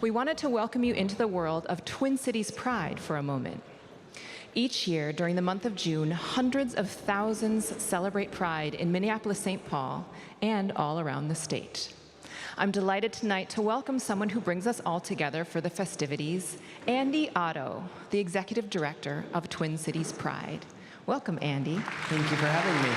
We wanted to welcome you into the world of Twin Cities Pride for a moment. Each year, during the month of June, hundreds of thousands celebrate Pride in Minneapolis-St. Paul and all around the state. I'm delighted tonight to welcome someone who brings us all together for the festivities, Andi Otto, the Executive Director of Twin Cities Pride. Welcome, Andi. Thank you for having me.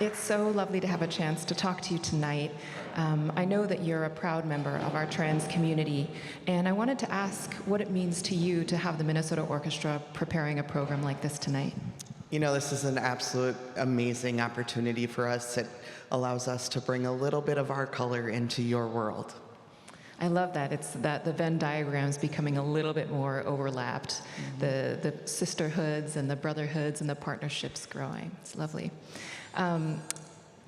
It's so lovely to have a chance to talk to you tonight. I know that you're a proud member of our trans community, and I wanted to ask what it means to you to have the Minnesota Orchestra preparing a program like this tonight. You know, this is an absolute amazing opportunity for us. It allows us to bring a little bit of our color into your world. I love that. It's that the Venn diagram's becoming a little bit more overlapped. The sisterhoods and the brotherhoods and the partnerships growing. It's lovely.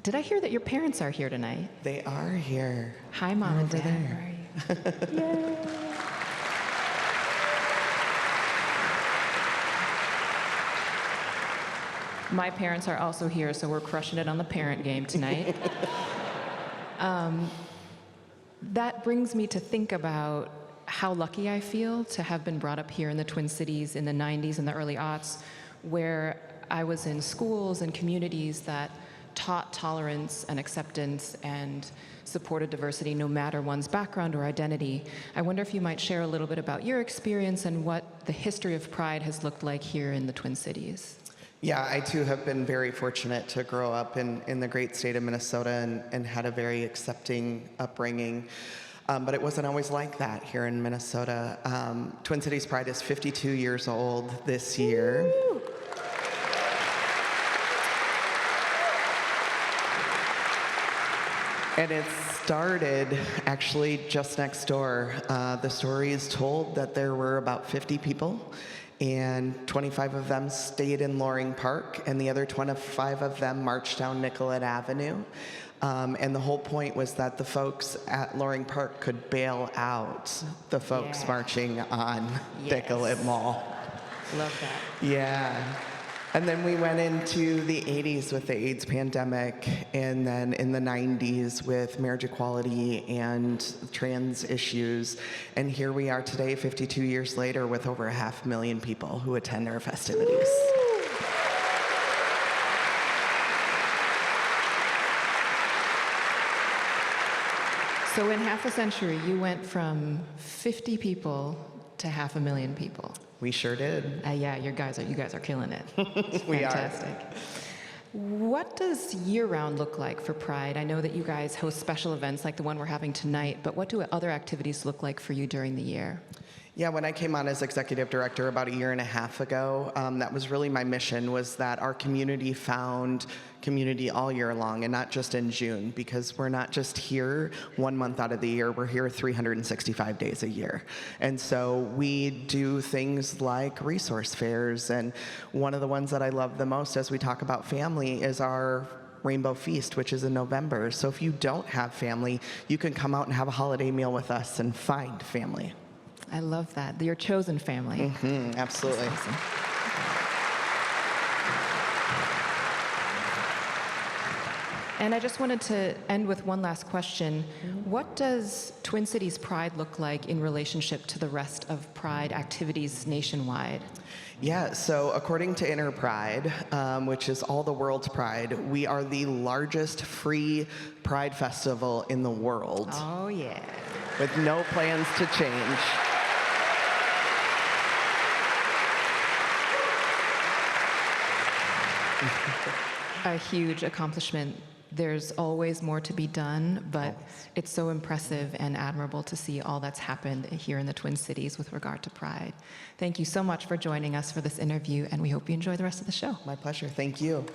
Did I hear that your parents are here tonight? They are here. Hi, Mom and Dad. There. Yay. My parents are also here, so we're crushing it on the parent game tonight. That brings me to think about how lucky I feel to have been brought up here in the Twin Cities in the 90s and the early aughts, where I was in schools and communities that taught tolerance and acceptance and supported diversity no matter one's background or identity. I wonder if you might share a little bit about your experience and what the history of Pride has looked like here in the Twin Cities. Yeah, I too have been very fortunate to grow up in the great state of Minnesota and had a very accepting upbringing. But it wasn't always like that here in Minnesota. Twin Cities Pride is 52 years old this year. Woo! And it started actually just next door. The story is told that there were about 50 people, and 25 of them stayed in Loring Park, and the other 25 of them marched down Nicollet Avenue. And the whole point was that the folks at Loring Park could bail out the folks marching on Nicollet Mall. Love that. Yeah. And then we went into the 80s with the AIDS pandemic, and then in the 90s with marriage equality and trans issues. And here we are today, 52 years later, with over 500,000 people who attend our festivities. So in half a century, you went from 50 people to 500,000 people. We sure did. Yeah, you guys are killing it. It's We are. fantastic. What does year-round look like for Pride? I know that you guys host special events like the one we're having tonight, but what do other activities look like for you during the year? Yeah, when I came on as executive director about 1.5 years ago, that was really my mission, was that our community found community all year long and not just in June, because we're not just here 1 month out of the year, we're here 365 days a year. And so we do things like resource fairs, and one of the ones that I love the most as we talk about family is our Rainbow Feast, which is in November. So if you don't have family, you can come out and have a holiday meal with us and find family. I love that. Your chosen family. Absolutely. That's awesome. And I just wanted to end with one last question. What does Twin Cities Pride look like in relationship to the rest of Pride activities nationwide? Yeah, so according to Inner Pride, which is all the world's Pride, we are the largest free Pride festival in the world. Oh, yeah. With no plans to change. A huge accomplishment. There's always more to be done, but it's so impressive and admirable to see all that's happened here in the Twin Cities with regard to Pride. Thank you so much for joining us for this interview, and we hope you enjoy the rest of the show. My pleasure. Thank you.